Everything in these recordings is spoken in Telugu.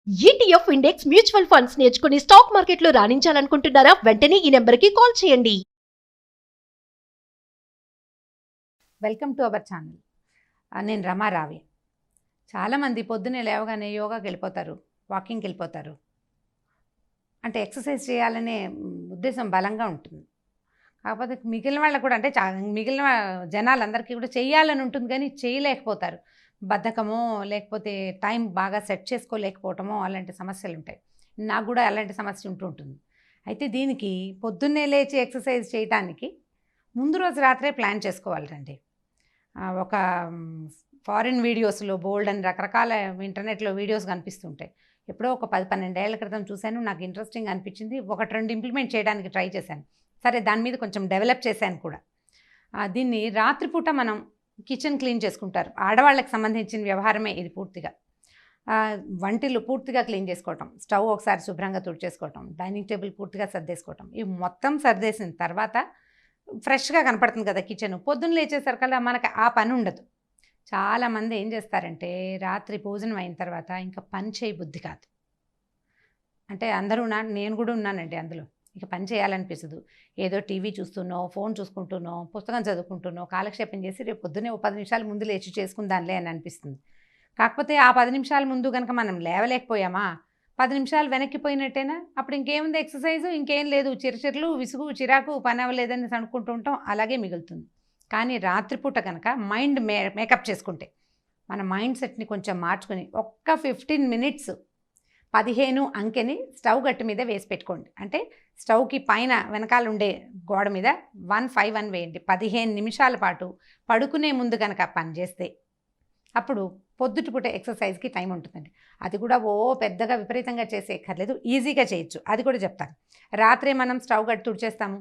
ఈటీఎఫ్ ఇండెక్స్ మ్యూచువల్ ఫండ్స్ నేర్చుకుని స్టాక్ మార్కెట్లో రాణించాలనుకుంటున్నారా? వెంటనే ఈ నెంబర్కి కాల్ చేయండి. Welcome to our channel. నేను రమారావి. చాలామంది పొద్దున్నే లేవగానే యోగాకి వెళ్ళిపోతారు, వాకింగ్కి వెళ్ళిపోతారు. అంటే ఎక్సర్సైజ్ చేయాలనే ఉద్దేశం బలంగా ఉంటుంది. కాకపోతే మిగిలిన వాళ్ళకు కూడా అంటే మిగిలిన జనాలందరికీ కూడా చేయాలని ఉంటుంది, కానీ చేయలేకపోతారు. బద్ధకమో లేకపోతే టైం బాగా సెట్ చేసుకోలేకపోవటమో అలాంటి సమస్యలు ఉంటాయి. నాకు కూడా అలాంటి సమస్య ఉంటుంది. అయితే దీనికి పొద్దున్నే లేచి ఎక్సర్సైజ్ చేయడానికి ముందు రోజు రాత్రే ప్లాన్ చేసుకోవాలండి. ఒక ఫారిన్ వీడియోస్లో బోల్డ్ అని రకరకాల ఇంటర్నెట్లో వీడియోస్ కనిపిస్తుంటాయి. ఎప్పుడో ఒక 10-12 ఏళ్ల క్రితం చూశాను, నాకు ఇంట్రెస్టింగ్ అనిపించింది. 1-2 ఇంప్లిమెంట్ చేయడానికి ట్రై చేశాను. సరే, దాని మీద కొంచెం డెవలప్ చేశాను కూడా. దీన్ని రాత్రిపూట మనం కిచెన్ క్లీన్ చేసుకుంటారు, ఆడవాళ్ళకి సంబంధించిన వ్యవహారమే ఇది పూర్తిగా. వంటిల్లు పూర్తిగా క్లీన్ చేసుకోవటం, స్టవ్ ఒకసారి శుభ్రంగా తుడిచేసుకోవటం, డైనింగ్ టేబుల్ పూర్తిగా సర్దేసుకోవటం. ఇవి మొత్తం సర్దేసిన తర్వాత ఫ్రెష్గా కనపడుతుంది కదా కిచెన్. పొద్దున్న లేచేసరికల్లా మనకు ఆ పని ఉండదు. చాలామంది ఏం చేస్తారంటే రాత్రి భోజనం అయిన తర్వాత ఇంకా పని చేయబుద్ధి కాదు. అంటే అందరూ నేను కూడా ఉన్నానండి అందులో. ఇక పని చేయాలనిపించదు. ఏదో టీవీ చూస్తున్నో, ఫోన్ చూసుకుంటున్నో, పుస్తకం చదువుకుంటున్నో కాలక్షేపం చేసి రేపు పొద్దున్నే 10 నిమిషాల ముందు లేచి చేసుకుందాంలే అని అనిపిస్తుంది. కాకపోతే ఆ 10 నిమిషాల ముందు కనుక మనం లేవలేకపోయామా, 10 నిమిషాలు వెనక్కిపోయినట్టేనా? అప్పుడు ఇంకేముంది ఎక్సర్సైజు, ఇంకేం లేదు. చిరచిరలు, విసుగు, చిరాకు, పని అవ్వలేదని అనుకుంటూ ఉంటాం, అలాగే మిగులుతుంది. కానీ రాత్రిపూట కనుక మైండ్ మేకప్ చేసుకుంటే, మన మైండ్ సెట్ని కొంచెం మార్చుకొని ఒక్క 15 మినిట్స్ 15 అంకెని స్టవ్ గట్టు మీద వేసి పెట్టుకోండి. అంటే స్టవ్కి పైన వెనకాల ఉండే గోడ మీద 151 వేయండి. 15 నిమిషాల పాటు పడుకునే ముందు కనుక పని చేస్తే అప్పుడు పొద్దుటిపూట ఎక్సర్సైజ్కి టైం ఉంటుందండి. అది కూడా పెద్దగా విపరీతంగా చేసేయక్కర్లేదు, ఈజీగా చేయొచ్చు. అది కూడా చెప్తాను. రాత్రే మనం స్టవ్ గట్టు తుడిచేస్తాము,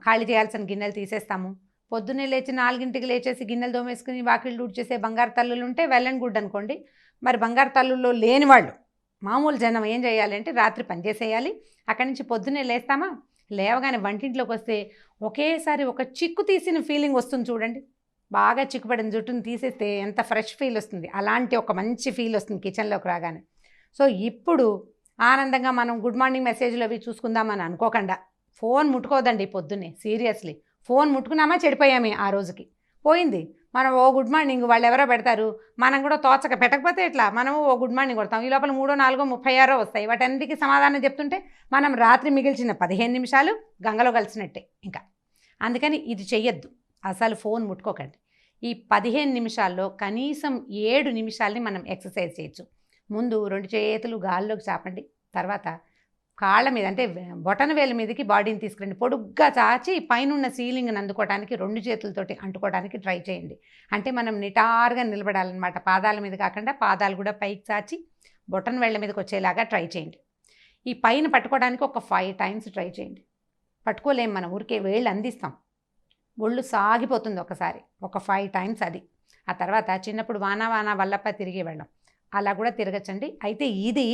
ఖాళీ చేయాల్సిన గిన్నెలు తీసేస్తాము. పొద్దున్నే లేచి 4ంటికి లేచేసి గిన్నెలు దోమేసుకుని వాకిళ్ళు తుడిచేసే బంగారు తల్లులు ఉంటే వెల్ అండ్ గుడ్ అనుకోండి. మరి బంగారు తల్లుల్లో లేని వాళ్ళు, మామూలు జనం ఏం చేయాలి అంటే రాత్రి పని చేసేయాలి. అక్కడి నుంచి పొద్దున్నే లేస్తామా, లేవగానే వంటింట్లోకి వస్తే ఒకేసారి ఒక చిక్కు తీసిన ఫీలింగ్ వస్తుంది చూడండి. బాగా చిక్కుపడిన జుట్టును తీసేస్తే ఎంత ఫ్రెష్ ఫీల్ వస్తుంది, అలాంటి ఒక మంచి ఫీల్ వస్తుంది కిచెన్లోకి రాగానే. సో ఇప్పుడు ఆనందంగా మనం గుడ్ మార్నింగ్ మెసేజ్లు అవి చూసుకుందామని అనుకోకుండా ఫోన్ ముట్టుకోదండి పొద్దున్నే. సీరియస్లీ, ఫోన్ ముట్టుకున్నామా చెడిపోయామే, ఆ రోజుకి పోయింది. మనం గుడ్ మార్నింగ్ వాళ్ళు ఎవరో పెడతారు, మనం కూడా తోచక పెట్టకపోతే ఎట్లా, మనము గుడ్ మార్నింగ్ కొడతాం. ఈ లోపల 3, 4, 36 వస్తాయి. వాటన్నిటికీ సమాధానం చెప్తుంటే మనం రాత్రి మిగిల్చిన 15 నిమిషాలు గంగలో కలిసినట్టే ఇంకా. అందుకని ఇది చెయ్యొద్దు, అసలు ఫోన్ ముట్టుకోకండి. ఈ 15 నిమిషాల్లో కనీసం 7 నిమిషాలని మనం ఎక్సర్సైజ్ చేయొచ్చు. ముందు 2 చేతులు గాల్లోకి చాపండి. తర్వాత కాళ్ళ మీద అంటే బొటన వేల మీదకి బాడీని తీసుకురండి. పొడుగ్గా చాచి పైనున్న సీలింగ్ని అందుకోవడానికి 2 చేతులతోటి అంటుకోవడానికి ట్రై చేయండి. అంటే మనం నిటారుగా నిలబడాలన్నమాట. పాదాల మీద కాకుండా పాదాలు కూడా పైకి చాచి బొటన వేళ్ళ మీదకి వచ్చేలాగా ట్రై చేయండి. ఈ పైన పట్టుకోవడానికి ఒక 5 టైమ్స్ ట్రై చేయండి. పట్టుకోలేం, మనం ఊరికే వేళ్ళు అందిస్తాం, ఒళ్ళు సాగిపోతుంది ఒకసారి. ఒక 5 టైమ్స్ అది. ఆ తర్వాత చిన్నప్పుడు వానా వానా వల్లప్ప తిరిగి వెళ్ళడం, అలా కూడా తిరగచ్చండి. అయితే ఇది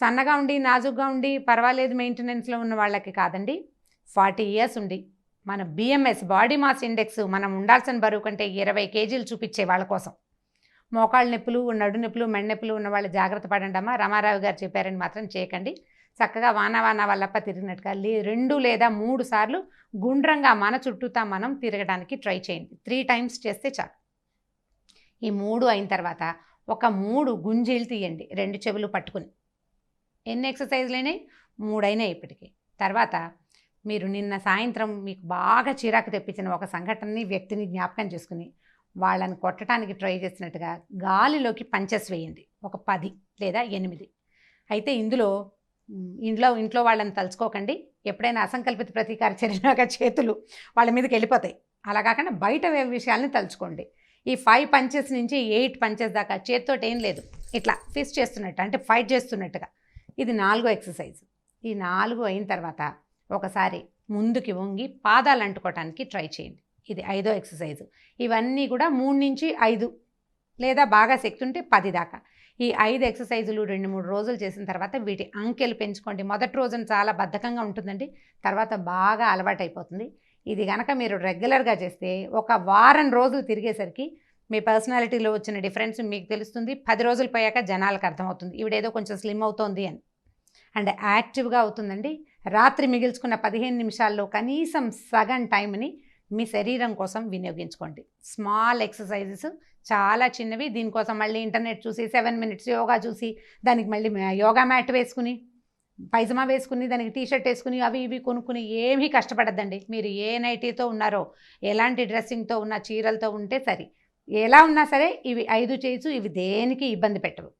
సన్నగా ఉండి నాజుగ్గా ఉండి పర్వాలేదు మెయింటెనెన్స్లో ఉన్న వాళ్ళకి కాదండి. 40 ఇయర్స్ ఉండి మన బిఎంఎస్ బాడీ మాస్ ఇండెక్స్ మనం ఉండాల్సిన బరువు కంటే 20 కేజీలు చూపించే వాళ్ళ కోసం, మోకాళ్ళ నొప్పులు, నడు నొప్పులు, మెడ నొప్పులు ఉన్న వాళ్ళు జాగ్రత్త పడండి అమ్మా. రామారావు గారు చెప్పారని మాత్రం చేయకండి. చక్కగా వానా వానా వల్లప్ప తిరిగినట్టుగా 2 లేదా 3 సార్లు గుండ్రంగా మన చుట్టూతా మనం తిరగడానికి ట్రై చేయండి. 3 టైమ్స్ చేస్తే చాలు. ఈ 3 అయిన తర్వాత ఒక 3 గుంజీలు తీయండి 2 చెవులు పట్టుకుని. ఎన్ని ఎక్సర్సైజ్లు అయినాయి? 3 అయినాయి ఇప్పటికి. తర్వాత మీరు నిన్న సాయంత్రం మీకు బాగా చిరాకు తెప్పించిన ఒక సంఘటనని, వ్యక్తిని జ్ఞాపకం చేసుకుని వాళ్ళని కొట్టడానికి ట్రై చేసినట్టుగా గాలిలోకి పంచెస్ వేయండి. ఒక 10 లేదా 8. అయితే ఇంట్లో వాళ్ళని తలుచుకోకండి. ఎప్పుడైనా అసంకల్పిత ప్రతీకార చర్యలాగా చేతులు వాళ్ళ మీదకి వెళ్ళిపోతాయి. అలా కాకుండా బయట విషయాల్ని తలుచుకోండి. ఈ 5 పంచెస్ నుంచి 8 పంచెస్ దాకా చేతితో ఏం లేదు, ఇట్లా ఫిస్ట్ చేస్తున్నట్టు, అంటే ఫైట్ చేస్తున్నట్టుగా. ఇది 4వ ఎక్సర్సైజ్. ఈ 4 అయిన తర్వాత ఒకసారి ముందుకి వంగి పాదాలు అంటుకోవటానికి ట్రై చేయండి. ఇది 5వ ఎక్సర్సైజ్. ఇవన్నీ కూడా 3 నుంచి 5 లేదా బాగా శక్తి ఉంటే 10 దాకా. ఈ 5 ఎక్సర్సైజులు 2-3 రోజులు చేసిన తర్వాత వీటి అంకెలు పెంచుకోండి. మొదటి రోజున చాలా బద్ధకంగా ఉంటుందండి, తర్వాత బాగా అలవాటైపోతుంది. ఇది కనుక మీరు రెగ్యులర్గా చేస్తే ఒక వారం రోజులు తిరిగేసరికి మీ పర్సనాలిటీలో వచ్చిన డిఫరెన్స్ మీకు తెలుస్తుంది. 10 రోజులు పోయాక జనాలకు అర్థమవుతుంది ఈవిడేదో కొంచెం స్లిమ్ అవుతోంది అని. అండ్ యాక్టివ్గా అవుతుందండి. రాత్రి మిగిల్చుకున్న 15 నిమిషాల్లో కనీసం సగం టైంని మీ శరీరం కోసం వినియోగించుకోండి. స్మాల్ ఎక్సర్సైజెస్ చాలా చిన్నవి. దీనికోసం మళ్ళీ ఇంటర్నెట్ చూసి 7 మినిట్స్ యోగా చూసి దానికి మళ్ళీ యోగా మ్యాట్ వేసుకుని పైజమా వేసుకుని దానికి టీషర్ట్ వేసుకుని అవి ఇవి కొనుక్కుని ఏమీ కష్టపడద్దండి. మీరు ఏ నైటీతో ఉన్నారో, ఎలాంటి డ్రెస్సింగ్తో ఉన్న, చీరలతో ఉంటే సరే, ఎలా ఉన్నా సరే ఇవి 5 చేయొచ్చు. ఇవి దేనికి ఇబ్బంది పెట్టవు.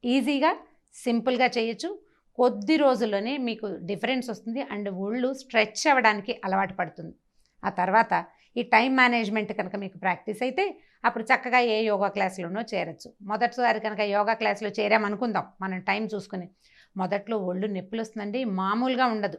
ఈజీగా సింపుల్గా చేయొచ్చు. కొద్ది రోజుల్లోనే మీకు డిఫరెన్స్ వస్తుంది. అండ్ ఒళ్ళు స్ట్రెచ్ అవ్వడానికి అలవాటు పడుతుంది. ఆ తర్వాత ఈ టైం మేనేజ్మెంట్ కనుక మీకు ప్రాక్టీస్ అయితే అప్పుడు చక్కగా ఏ యోగా క్లాసులోనో చేరచ్చు. మొదటిసారి కనుక యోగా క్లాసులో చేరామనుకుందాం మనం టైం చూసుకుని, మొదట్లో ఒళ్ళు నొప్పులు వస్తుందండి, మామూలుగా ఉండదు.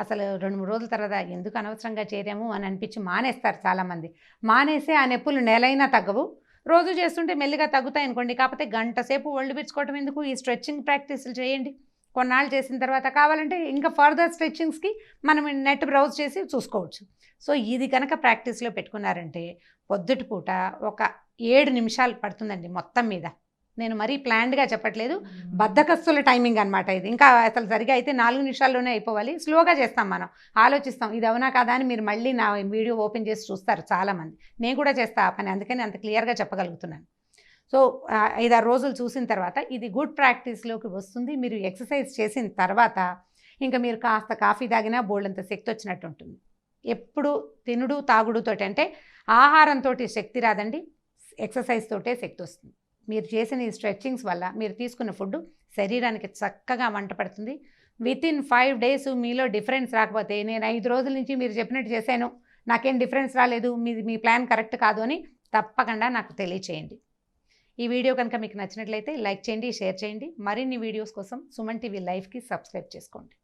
అసలు 2-3 రోజుల తర్వాత ఎందుకు అనవసరంగా చేరాము అని అనిపించి మానేస్తారు చాలామంది. మానేసి ఆ నొప్పులు నెలైనా తగ్గవు. రోజు చేస్తుంటే మెల్లిగా తగ్గుతాయి అనుకోండి. కాకపోతే గంట సేపు ఒళ్ళు పిచ్చుకోవటం ఎందుకు, ఈ స్ట్రెచ్చింగ్ ప్రాక్టీసులు చేయండి. కొన్నాళ్ళు చేసిన తర్వాత కావాలంటే ఇంకా ఫర్దర్ స్ట్రెచ్చింగ్స్కి మనం నెట్ బ్రౌజ్ చేసి చూసుకోవచ్చు. సో ఇది కనుక ప్రాక్టీస్లో పెట్టుకున్నారంటే పొద్దుటి పూట ఒక 7 నిమిషాలు పడుతుందండి మొత్తం మీద. నేను మరీ ప్లాన్డ్గా చెప్పట్లేదు, బద్ధకస్తుల టైమింగ్ అనమాట ఇది. ఇంకా అసలు సరిగా అయితే 4 నిమిషాల్లోనే అయిపోవాలి. స్లోగా చేస్తాం, మనం ఆలోచిస్తాం ఇది అవునా కాదా అని. మీరు మళ్ళీ నా వీడియో ఓపెన్ చేసి చూస్తారు చాలామంది. నేను కూడా చేస్తా ఆ పని, అందుకని అంత క్లియర్గా చెప్పగలుగుతున్నాను. సో 5-6 రోజులు చూసిన తర్వాత ఇది గుడ్ ప్రాక్టీస్లోకి వస్తుంది. మీరు ఎక్సర్సైజ్ చేసిన తర్వాత ఇంకా మీరు కాస్త కాఫీ తాగినా బోల్డంత శక్తి వచ్చినట్టు ఉంటుంది. ఎప్పుడు తినుడు తాగుడుతోటి అంటే ఆహారంతో శక్తి రాదండి, ఎక్సర్సైజ్ తోటే శక్తి వస్తుంది. మీరు చేసిన ఈ స్ట్రెచ్చింగ్స్ వల్ల మీరు తీసుకున్న ఫుడ్ శరీరానికి చక్కగా వంట పడుతుంది. వితిన్ 5 డేస్ మీలో డిఫరెన్స్ రాకపోతే, నేను 5 రోజుల నుంచి మీరు చెప్పినట్టు చేశాను నాకేం డిఫరెన్స్ రాలేదు, మీ ప్లాన్ కరెక్ట్ కాదు అని తప్పకుండా నాకు తెలియచేయండి. ఈ వీడియో కనుక మీకు నచ్చినట్లయితే లైక్ చేయండి, షేర్ చేయండి. మరిన్ని వీడియోస్ కోసం సుమన్ టీవీ లైవ్కి సబ్స్క్రైబ్ చేసుకోండి.